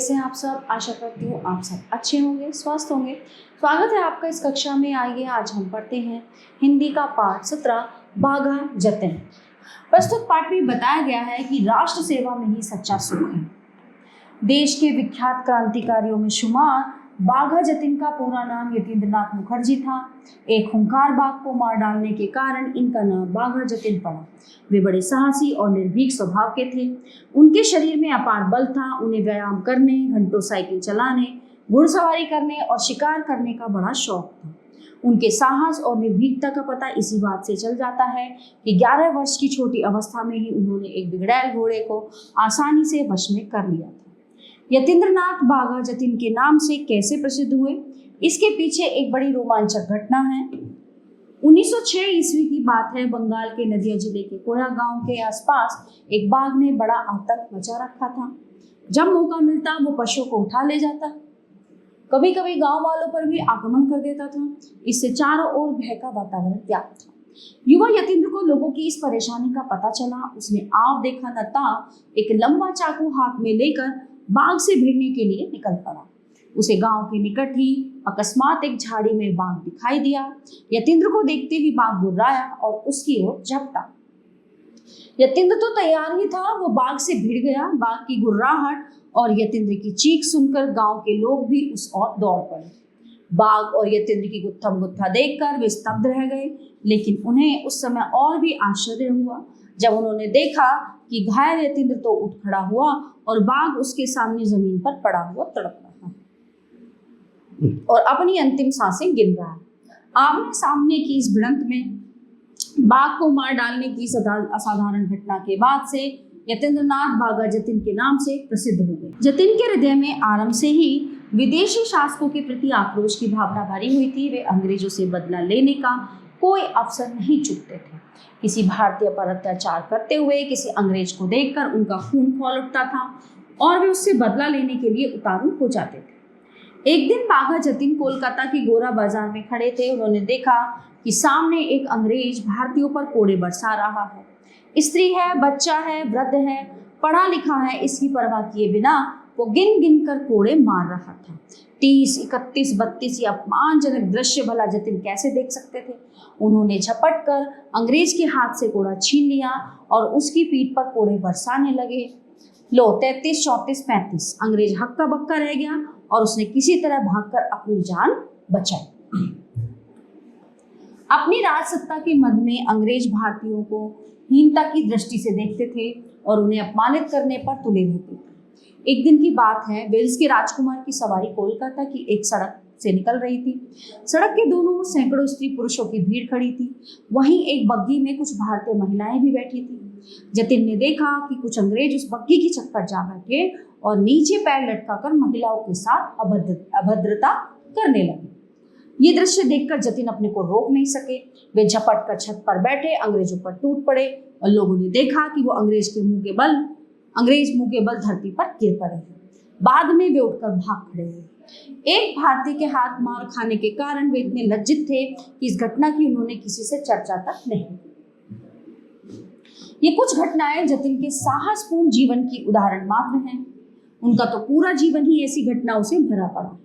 कैसे हैं आप सब। आशा करती हूँ आप सब अच्छे होंगे, स्वस्थ होंगे। स्वागत है आपका इस कक्षा में। आइए आज हम पढ़ते हैं हिंदी का पाठ 17 बाघा जतिन। प्रस्तुत पाठ में बताया गया है कि राष्ट्र सेवा में ही सच्चा सुख है। देश के विख्यात क्रांतिकारियों में शुमार बाघा जतिन का पूरा नाम यतीन्द्रनाथ मुखर्जी था। एक खूंखार बाघ को मार डालने के कारण इनका नाम बाघा जतिन पड़ा। वे बड़े साहसी और निर्भीक स्वभाव के थे। उनके शरीर में अपार बल था। उन्हें व्यायाम करने, घंटों साइकिल चलाने, घुड़सवारी करने और शिकार करने का बड़ा शौक था। उनके साहस और निर्भीकता का पता इसी बात से चल जाता है कि 11 वर्ष की छोटी अवस्था में ही उन्होंने एक बिगड़ैल घोड़े को आसानी से वश में कर लिया था। यतीन्द्रनाथ बाघा जतिन के नाम से कैसे प्रसिद्ध हुए, इसके पीछे एक बड़ी रोमांचक घटना है। 1906 ईस्वी की बात है। बंगाल के नदिया जिले के कोया गांव के आसपास एक बाघ ने बड़ा आतंक मचा रखा था। जब मौका मिलता वो पशुओं को उठा ले जाता, कभी कभी गांव वालों पर भी आक्रमण कर देता था। इससे चारों ओर भय का वातावरण व्याप्त था। युवा यतीन्द्र को लोगों की इस परेशानी का पता चला। उसने आव देखा न ताव एक लंबा चाकू हाथ में लेकर बाघ से भिड़ने के लिए निकल पड़ा। उसे गांव के निकट ही अकस्मात एक झाड़ी में बाघ दिखाई दिया। यतीन्द्र को देखते ही बाघ गुर्राया और उसकी ओर झपटा। यतीन्द्र तो तैयार ही था। वो बाघ से भिड़ गया। बाघ की गुर्राहट और यतीन्द्र की चीख सुनकर गांव के लोग भी उस ओर दौड़ पड़े। बाघ और यतीन्द्र की गुत्थम गुत्था देखकर वे स्तब्ध रह गए। लेकिन उन्हें उस समय और भी आश्चर्य हुआ जब उन्होंने देखा कि घायल यतीन्द्र तो उठ खड़ा हुआ और बाघ उसके सामने जमीन पर पड़ा हुआ तड़प रहा और अपनी अंतिम सांसें गिन रहा है। आमने सामने की इस भिड़ंत में बाघ को मार डालने की असाधारण घटना के बाद से यतीन्द्रनाथ बाघा जतिन के नाम से प्रसिद्ध हो गए। जतिन के हृदय में आरंभ से ही विदेशी शासकों के प्रति आक्रोश की भावना भरी हुई थी। वे अंग्रेजों से बदला लेने का कोई अवसर नहीं चूकते थे। किसी भारतीय पर अत्याचार करते हुए किसी अंग्रेज को देखकर उनका खून खौल उठता था और वे उससे बदला लेने के लिए उतारू हो जाते थे। एक दिन बाघा जतिन कोलकाता की गोरा बाजार में खड़े थे। उन्होंने देखा कि सामने एक अंग्रेज भारतीयों पर कोड़े बरसा रहा है। स्त्री है, बच्चा है, वृद्ध है, पढ़ा लिखा है, इसकी परवाह किए बिना वो गिन गिन कर कोड़े मार रहा था। 30, 31, 32 ये अपमानजनक दृश्य भला जतिन कैसे देख सकते थे। उन्होंने झपट कर अंग्रेज के हाथ से कोड़ा छीन लिया और उसकी पीठ पर कोड़े बरसाने लगे। लो 33, 34, 35 अंग्रेज हक्का बक्का रह गया और उसने किसी तरह भागकर अपनी जान बचाई। अपनी राज सत्ता के मद में अंग्रेज भारतीयों को हीनता की दृष्टि से देखते थे और उन्हें अपमानित करने पर तुले रहते थे। एक दिन की बात है। वेल्स के राजकुमार की सवारी कोलकाता की एक सड़क से निकल रही थी। सड़क के दोनों ओर सैकड़ों स्त्री पुरुषों की भीड़ खड़ी थी। वहीं एक बग्घी में कुछ भारतीय महिलाएं भी बैठी थी। जतिन ने देखा कि कुछ अंग्रेज उस बग्घी की चक्कर जा बैठे और नीचे पैर लटकाकर महिलाओं के साथ अभद्रता करने लगे। ये दृश्य देखकर जतिन अपने को रोक नहीं सके। वे झपट कर छत पर बैठे अंग्रेजों पर टूट पड़े और लोगों ने देखा कि वो अंग्रेज मुंह के बल धरती पर गिर पड़े। बाद में वे उठकर भाग खड़े हुए। एक भारतीय के हाथ मार खाने के कारण वे इतने लज्जित थे कि इस घटना की उन्होंने किसी से चर्चा तक नहीं की। ये कुछ घटनाएं जतिन के साहसपूर्ण जीवन की उदाहरण मात्र हैं। उनका तो पूरा जीवन ही ऐसी घटनाओं से भरा पड़ा।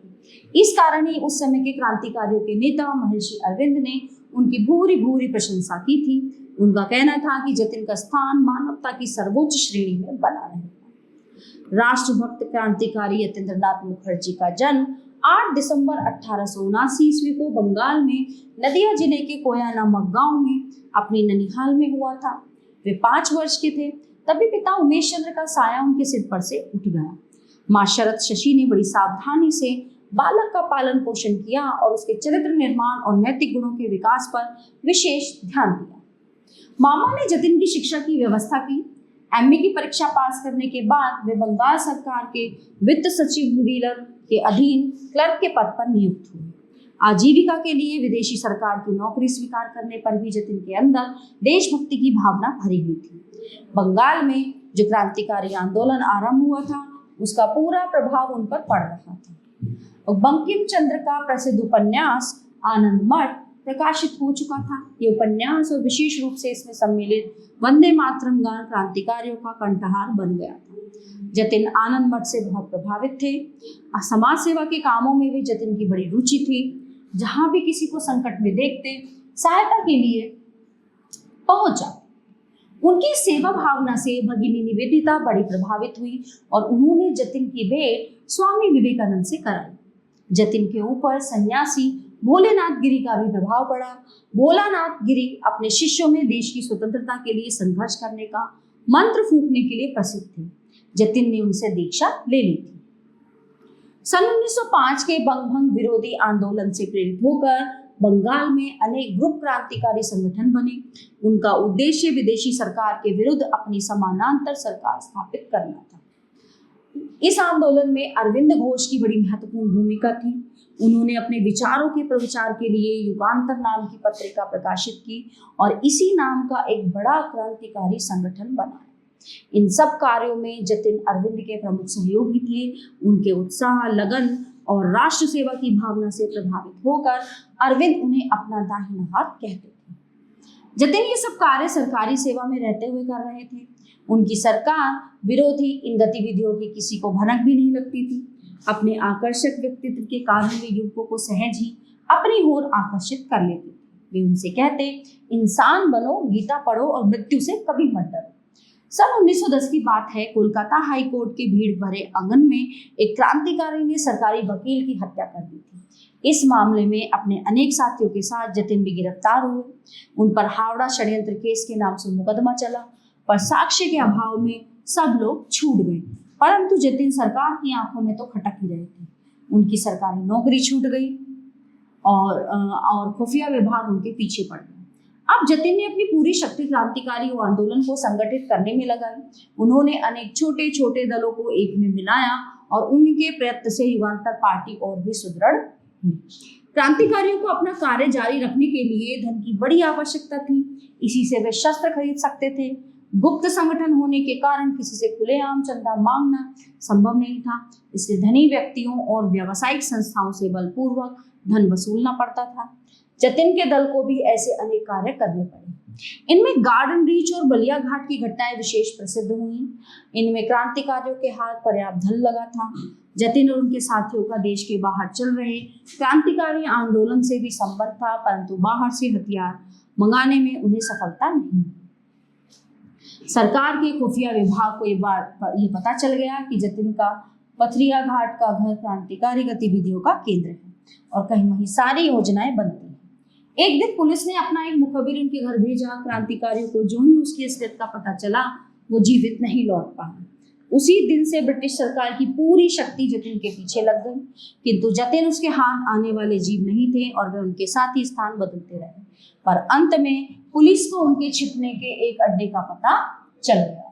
इस कारण ही उस समय के क्रांतिकारियों के नेता महर्षि अरविंद ने उनकी भूरी भूरी प्रशंसा की थी। उनका कहना था कि जतिन का स्थान मानवता की सर्वोच्च श्रेणी में बना रहेगा। राष्ट्रभक्त क्रांतिकारी यतीन्द्रनाथ मुखर्जी का जन्म 8 दिसंबर 1879 ईस्वी को बंगाल में नदिया जिले के कोया नामक गांव में अपनी ननिहाल में हुआ था। वे 5 वर्ष के थे तभी पिता उमेश चंद्र का साया उनके सिर पर से उठ गया। माँ शरद शशि ने बड़ी सावधानी से बालक का पालन पोषण किया और उसके चरित्र निर्माण और नैतिक गुणों के विकास पर विशेष ध्यान दिया। मामा ने जतिन की शिक्षा की व्यवस्था की। एमए की परीक्षा पास करने के बाद वे बंगाल सरकार के वित्त सचिव के अधीन क्लर्क के पद पर नियुक्त हुए। आजीविका के लिए विदेशी सरकार की नौकरी स्वीकार करने पर भी जतिन के अंदर देशभक्ति की भावना भरी हुई थी। बंगाल में जो क्रांतिकारी आंदोलन आरंभ हुआ था उसका पूरा प्रभाव उन पर पड़ रहा था। बंकिम चंद्र का प्रसिद्ध उपन्यास आनंद मठ प्रकाशित हो चुका था। ये उपन्यास और विशेष रूप से इसमें सम्मिलित वंदे मातरम गान क्रांतिकारियों का कंठहार बन गया था। जतिन आनंद मठ से बहुत प्रभावित थे। समाज सेवा के कामों में भी जतिन की बड़ी रुचि थी। जहां भी किसी को संकट में देखते सहायता के लिए पहुंच जाते। उनकी सेवा भावना से भगिनी निवेदिता बड़ी प्रभावित हुई और उन्होंने जतिन की भेंट स्वामी विवेकानंद से कराई। जतिन के ऊपर सन्यासी भोलेनाथ गिरी का भी प्रभाव पड़ा। भोलानाथ गिरी अपने शिष्यों में देश की स्वतंत्रता के लिए संघर्ष करने का मंत्र फूंकने के लिए प्रसिद्ध थे। जतिन ने उनसे दीक्षा ले ली थी। सन 1905 के बंगभंग विरोधी आंदोलन से प्रेरित होकर बंगाल में अनेक ग्रुप क्रांतिकारी संगठन बने। उनका उद्देश्य विदेशी सरकार के विरुद्ध अपनी समानांतर सरकार स्थापित करना था। इस आंदोलन में अरविंद घोष की बड़ी महत्वपूर्ण भूमिका थी। उन्होंने अपने विचारों के प्रचार के लिए युगांतर नाम की पत्रिका प्रकाशित की और इसी नाम का एक बड़ा क्रांतिकारी संगठन बनाया। इन सब कार्यों में जतिन अरविंद के प्रमुख सहयोगी थे। उनके उत्साह, लगन और राष्ट्र सेवा की भावना से प्रभावित होकर अरविंद उन्हें अपना दाहिना हाथ कहते थे। जतिन ये सब कार्य सरकारी सेवा में रहते हुए कर रहे थे। उनकी सरकार विरोधी इन गतिविधियों की किसी को भनक भी नहीं लगती थी। अपने आकर्षक व्यक्तित्व के कारण वे युवकों को सहज ही अपनी ओर आकर्षित कर लेते थे। वे उनसे कहते, इंसान बनो, गीता पढ़ो और मृत्यु से कभी मत डरो। सन 1910 की बात है। कोलकाता हाई कोर्ट के भीड़ भरे आंगन में एक क्रांतिकारी ने सरकारी वकील की हत्या कर दी थी। इस मामले में अपने अनेक साथियों के साथ जतिन भी गिरफ्तार हुए। उन पर हावड़ा षड्यंत्र केस के नाम से मुकदमा चला, पर साक्ष्य के अभाव में सब लोग छूट गए। परंतु जतिन सरकार की आंखों में तो खटक ही रहे थे। उनकी सरकारी नौकरी छूट गई और खुफिया विभाग उनके पीछे पड़ गए। अब जतिन ने अपनी पूरी शक्ति क्रांतिकारी आंदोलन को संगठित करने में लगाई। उन्होंने अनेक छोटे छोटे दलों को एक में मिलाया और उनके प्रयत्न से युगांतर पार्टी और भी सुदृढ़ हुई। क्रांतिकारियों को अपना कार्य जारी रखने के लिए धन की बड़ी आवश्यकता थी। इसी से वे शस्त्र खरीद सकते थे। गुप्त संगठन होने के कारण किसी से खुलेआम चंदा मांगना संभव नहीं था। इसलिए धनी व्यक्तियों और व्यावसायिक संस्थाओं से बलपूर्वक धन वसूलना पड़ता था। जतिन के दल को भी ऐसे अनेक कार्य करने पड़े। इनमें गार्डन रीच और बलिया घाट की घटनाएं विशेष प्रसिद्ध हुई। इनमें क्रांतिकारियों के हाथ पर्याप्त धन लगा था। जतिन और उनके साथियों का देश के बाहर चल रहे क्रांतिकारी आंदोलन से भी संबंध था, परंतु बाहर से हथियार मंगाने में उन्हें सफलता नहीं। सरकार के खुफिया विभाग को ये पता चल गया कि जतिन का पथरिया घाट का घर क्रांतिकारी गतिविधियों का केंद्र है और कहीं वहीं सारी योजनाएं बनती हैं। एक दिन पुलिस ने अपना एक मुखबिर उनके घर भेजा। क्रांतिकारियों को जो ही उसकी असलियत का पता चला, वो जीवित नहीं लौट पाया। उसी दिन से ब्रिटिश सरकार की पूरी शक्ति जतिन के पीछे लग गई, किंतु जतिन उसके हाथ आने वाले जीव नहीं थे और वे उनके साथ ही स्थान बदलते रहे। पर अंत में पुलिस को उनके छिपने के एक अड्डे का पता चल गया।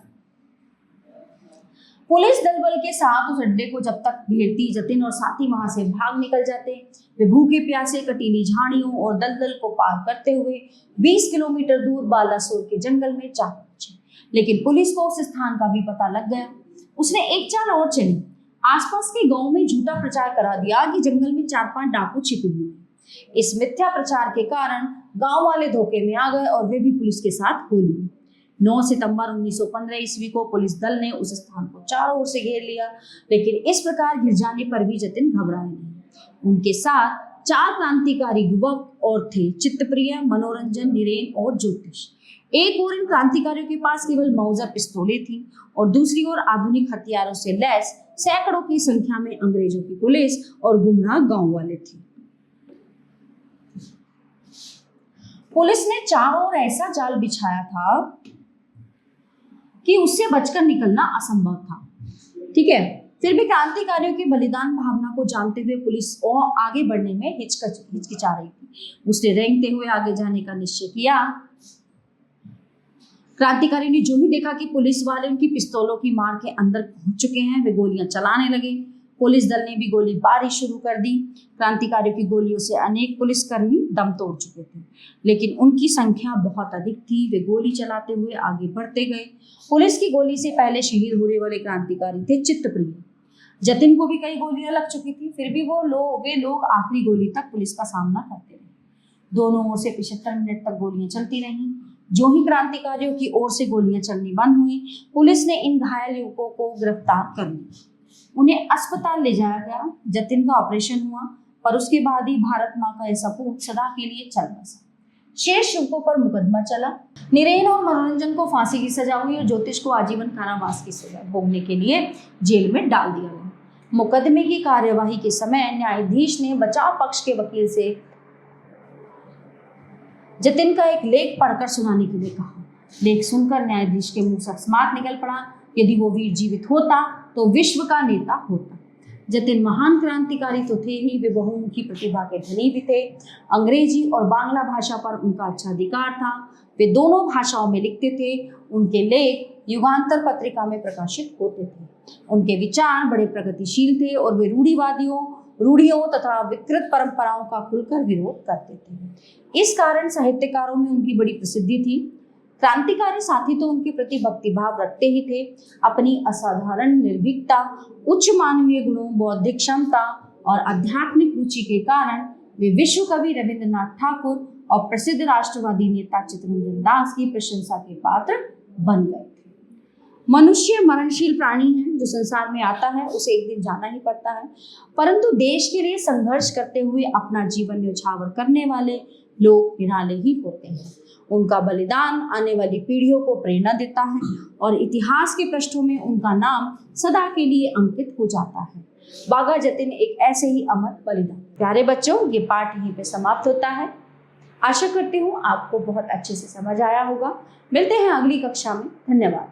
पुलिस दल बल के साथ उस अड्डे को जब तक घेरती, जतिन और साथी वहां से भाग निकल जाते। वे भूखे प्यासे कटीली झाड़ियों और दलदल को पार करते हुए 20 किलोमीटर दूर बालासोर के जंगल में जा पहुंचे। लेकिन पुलिस को उस स्थान का भी पता लग गया। उसने एक चाल और चली। आसपास के गांव में झूठा प्रचार करा दिया कि जंगल में 4-5 डाकू छिपे हुए हैं। इस मिथ्या प्रचार के कारण गांव वाले धोखे में आ गए और वे भी पुलिस के साथ हो लिए। 9 सितंबर 1915 ईस्वी को पुलिस दल ने उस स्थान को चारों ओर से घेर लिया, लेकिन इस प्रकार घिर जाने पर भी जतिन घबराए नहीं। उनके साथ 4 क्रांतिकारी युवक और थे, चित्तप्रिय, मनोरंजन, नीरेन और ज्योतिष। एक और इन क्रांतिकारियों के पास केवल मौजा पिस्तौलें थी और दूसरी ओर आधुनिक हथियारों से लैस सैकड़ों की संख्या में अंग्रेजों की पुलिस और गुमराह गांव वाले थे। पुलिस ने चारों ओर ऐसा जाल बिछाया था कि उससे बचकर निकलना असंभव था। ठीक है, फिर भी क्रांतिकारियों की बलिदान भावना को जानते हुए पुलिस और आगे बढ़ने में हिचकिचा रही थी। उसने रेंगते हुए आगे जाने का निश्चय किया। क्रांतिकारी ने जो ही देखा कि पुलिस वाले उनकी पिस्तौलों की मार के अंदर पहुंच चुके हैं, वे गोलियां चलाने लगे। पुलिस दल ने भी गोलीबारी शुरू कर दी। क्रांतिकारियों की गोलियों से अनेक पुलिसकर्मी दम तोड़ चुके थे, लेकिन उनकी संख्या बहुत अधिक थी। वे गोली चलाते हुए आगे बढ़ते गए। पुलिस की गोली से पहले शहीद होने वाले क्रांतिकारी थे चित्तप्रिय। जतिन को भी कई गोलियां लग चुकी थी, फिर भी वे लोग आखिरी गोली तक पुलिस का सामना करते रहे। दोनों ओर से 75 मिनट तक गोलियां चलती रहीं। जो ही क्रांतिकारियों की ओर से गोलियां चलनी बंद हुई, पुलिस ने इन घायल युवकों को गिरफ्तार कर लिया। उन्हें अस्पताल ले जाया गया। जतिन का ऑपरेशन हुआ, पर उसके बाद ही भारत माँ का यह सपूत सदा के लिए चल बसा। शेष युवकों पर मुकदमा चला। नीरेन और मनोरंजन को फांसी की सजा हुई और ज्योतिष को आजीवन कारावास की सजा भोगने के लिए जेल में डाल दिया गया। मुकदमे की कार्यवाही के समय न्यायाधीश ने बचाव पक्ष के वकील से जतिन का एक लेख पढ़कर सुनाने के लिए कहा। लेख सुनकर न्यायाधीश के मुंह से अकस्मात निकल पड़ा, यदि वो वीर जीवित होता तो विश्व का नेता होता। जतिन महान क्रांतिकारी तो थे ही, वे बहुमुखी प्रतिभा के धनी भी थे। अंग्रेजी और बांग्ला भाषा पर उनका अच्छा अधिकार था। वे दोनों भाषाओं में लिखते थे। उनके लेख युगांतर पत्रिका में प्रकाशित होते थे। उनके विचार बड़े प्रगतिशील थे और वे रूढ़ियों तथा विकृत परंपराओं का खुलकर विरोध करते थे। इस कारण साहित्यकारों में उनकी बड़ी प्रसिद्धि थी। क्रांतिकारी साथी तो उनके प्रति भक्तिभाव रखते ही थे। अपनी असाधारण निर्भीकता, उच्च मानवीय गुणों, बौद्धिक क्षमता और आध्यात्मिक रुचि के कारण वे विश्व कवि रविंद्रनाथ ठाकुर और प्रसिद्ध राष्ट्रवादी नेता चित्तरंजन दास की प्रशंसा के पात्र बन गए थे। मनुष्य मरणशील प्राणी है। जो संसार में आता है उसे एक दिन जाना ही पड़ता है, परंतु देश के लिए संघर्ष करते हुए अपना जीवन न्यौछावर करने वाले लोग निराले ही होते हैं। उनका बलिदान आने वाली पीढ़ियों को प्रेरणा देता है और इतिहास के पृष्ठों में उनका नाम सदा के लिए अंकित हो जाता है। बाघा जतिन एक ऐसे ही अमर बलिदान। प्यारे बच्चों, ये पाठ यहीं पे समाप्त होता है। आशा करती हूँ आपको बहुत अच्छे से समझ आया होगा। मिलते हैं अगली कक्षा में। धन्यवाद।